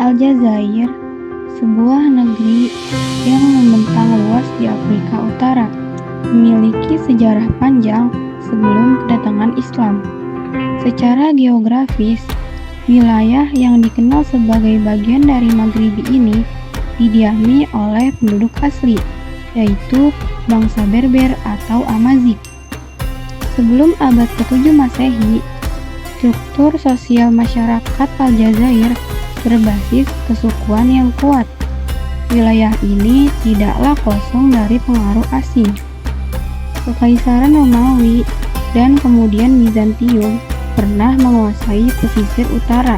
Aljazair, sebuah negeri yang membentang luas di Afrika Utara, memiliki sejarah panjang sebelum kedatangan Islam. Secara geografis, wilayah yang dikenal sebagai bagian dari Maghribi ini didiami oleh penduduk asli, yaitu bangsa Berber atau Amazigh. Sebelum abad ke-7 Masehi, struktur sosial masyarakat Aljazair berbasis kesukuan yang kuat. Wilayah ini tidaklah kosong dari pengaruh asing. Kekaisaran Romawi dan kemudian Bizantium pernah menguasai pesisir utara,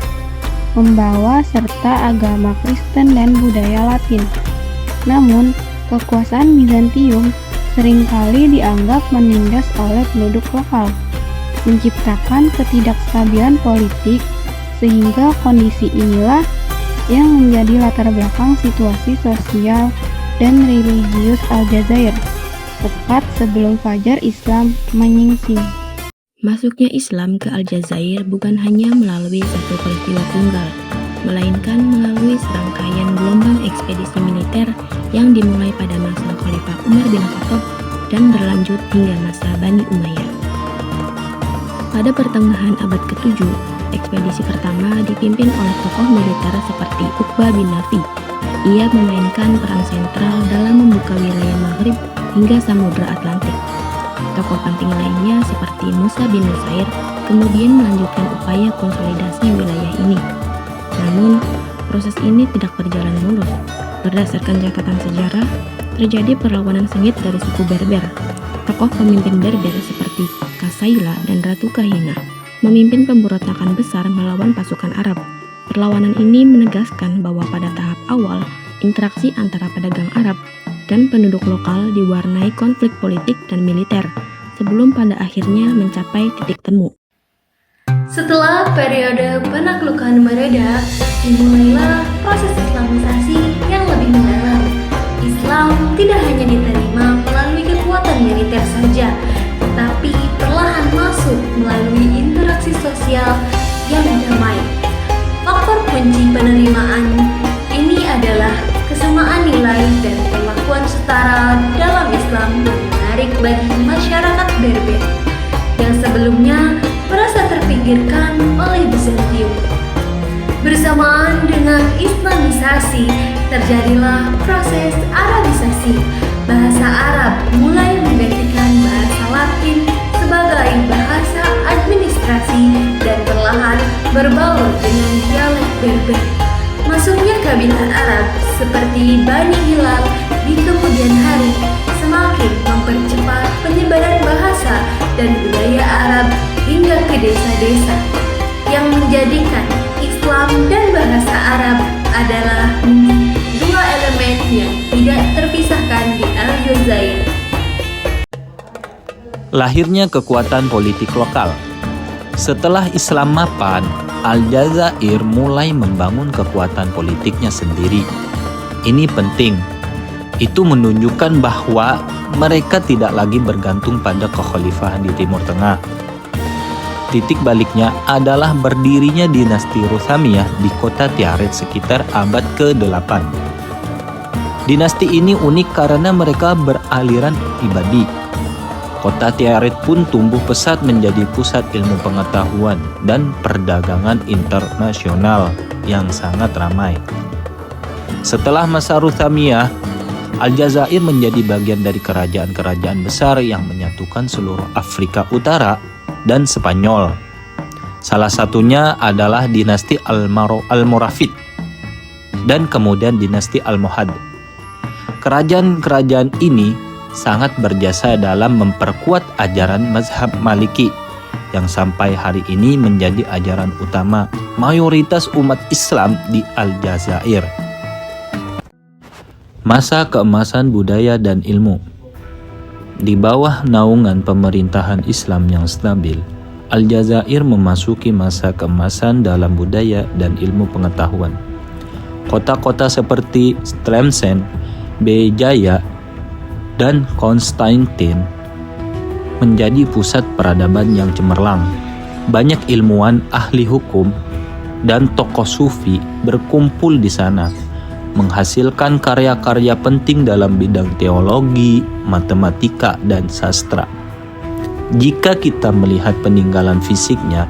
membawa serta agama Kristen dan budaya Latin. Namun, kekuasaan Bizantium seringkali dianggap menindas oleh penduduk lokal, menciptakan ketidakstabilan politik, sehingga kondisi inilah yang menjadi latar belakang situasi sosial dan religius Aljazair, tepat sebelum fajar Islam menyingsing. Masuknya Islam ke Aljazair bukan hanya melalui satu peristiwa tunggal, melainkan melalui serangkaian gelombang ekspedisi militer yang dimulai pada masa Khalifah Umar bin Khattab dan berlanjut hingga masa Bani Umayyah. Pada pertengahan abad ke-7, ekspedisi pertama dipimpin oleh tokoh militer seperti Uqbah bin Nafi. Ia memainkan peran sentral dalam membuka wilayah Maghrib hingga Samudra Atlantik. Tokoh penting lainnya seperti Musa bin Nusair kemudian melanjutkan upaya konsolidasi wilayah ini. Namun, proses ini tidak berjalan mulus. Berdasarkan catatan sejarah, terjadi perlawanan sengit dari suku Berber. Tokoh pemimpin Berber seperti Kasaila dan Ratu Kahina memimpin pemberontakan besar melawan pasukan Arab. Perlawanan ini menegaskan bahwa pada tahap awal, interaksi antara pedagang Arab dan penduduk lokal diwarnai konflik politik dan militer, sebelum pada akhirnya mencapai titik temu. Setelah periode penaklukan mereda, dimulailah proses Islamisasi yang lebih mendalam. Islam tidak hanya diterima melalui kekuatan militer saja, tetapi perlahan masuk melalui interaksi sosial yang damai. Faktor kunci penerimaan ini adalah kesamaan nilai dan perlakuan setara dalam Islam yang menarik bagi masyarakat Berber yang sebelumnya merasa terpinggirkan oleh Bizantium. Bersamaan dengan Islamisasi, terjadilah proses Arabisasi. Bahasa Arab mulai menggantikan bahasa Latin sebagai bahasa administrasi dan perlahan berbaur dengan dialek Berber. Masuknya kabilah Arab seperti Bani Hilal di kemudian hari semakin mempercepat penyebaran bahasa dan budaya Arab hingga ke desa-desa, yang menjadikan Islam dan bahasa Arab adalah dua elemen yang tidak terpisahkan di Aljazair. Lahirnya kekuatan politik lokal. Setelah Islam mapan, Aljazair mulai membangun kekuatan politiknya sendiri. Ini penting. Itu menunjukkan bahwa mereka tidak lagi bergantung pada kekhalifahan di Timur Tengah. Titik baliknya adalah berdirinya dinasti Ruthamiyah di kota Tiaret sekitar abad ke-8. Dinasti ini unik karena mereka beraliran ibadi. Kota Tiaret pun tumbuh pesat menjadi pusat ilmu pengetahuan dan perdagangan internasional yang sangat ramai. Setelah masa Ruthamiyah, Aljazair menjadi bagian dari kerajaan-kerajaan besar yang menyatukan seluruh Afrika Utara dan Spanyol. Salah satunya adalah dinasti Almoravid dan kemudian dinasti Almohad. Kerajaan-kerajaan ini sangat berjasa dalam memperkuat ajaran mazhab Maliki yang sampai hari ini menjadi ajaran utama mayoritas umat Islam di Aljazair. Masa keemasan budaya dan ilmu. Di bawah naungan pemerintahan Islam yang stabil, Aljazair memasuki masa keemasan dalam budaya dan ilmu pengetahuan. Kota-kota seperti Tlemcen, Béjaïa, dan Konstantin menjadi pusat peradaban yang cemerlang. Banyak ilmuwan ahli hukum, dan tokoh sufi berkumpul di sana, menghasilkan karya-karya penting dalam bidang teologi, matematika, dan sastra. Jika kita melihat peninggalan fisiknya,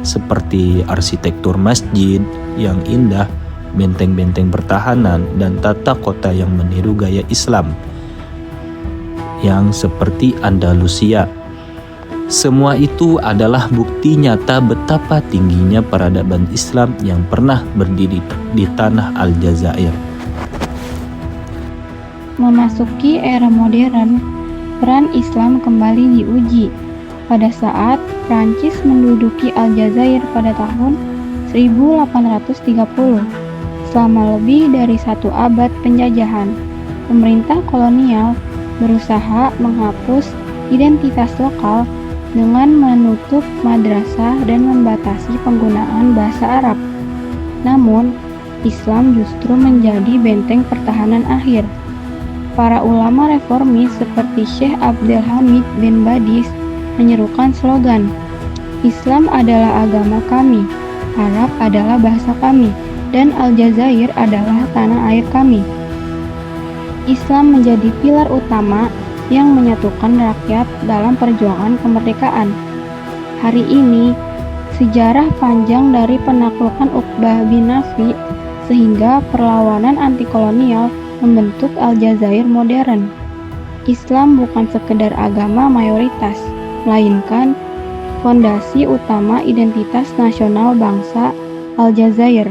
seperti arsitektur masjid yang indah, benteng-benteng pertahanan, dan tata kota yang meniru gaya Islam, yang seperti Andalusia. Semua itu adalah bukti nyata betapa tingginya peradaban Islam yang pernah berdiri di tanah Aljazair. Memasuki era modern, peran Islam kembali diuji pada saat Prancis menduduki Aljazair pada tahun 1830. Selama lebih dari 1 abad penjajahan, pemerintah kolonial berusaha menghapus identitas lokal dengan menutup madrasah dan membatasi penggunaan bahasa Arab. Namun, Islam justru menjadi benteng pertahanan akhir. Para ulama reformis seperti Syekh Abdul Hamid bin Badis menyerukan slogan, "Islam adalah agama kami, Arab adalah bahasa kami, dan Aljazair adalah tanah air kami." Islam menjadi pilar utama yang menyatukan rakyat dalam perjuangan kemerdekaan. Hari ini, sejarah panjang dari penaklukan Uqbah bin Nafi sehingga perlawanan anti-kolonial membentuk Aljazair modern. Islam bukan sekedar agama mayoritas, melainkan fondasi utama identitas nasional bangsa Aljazair.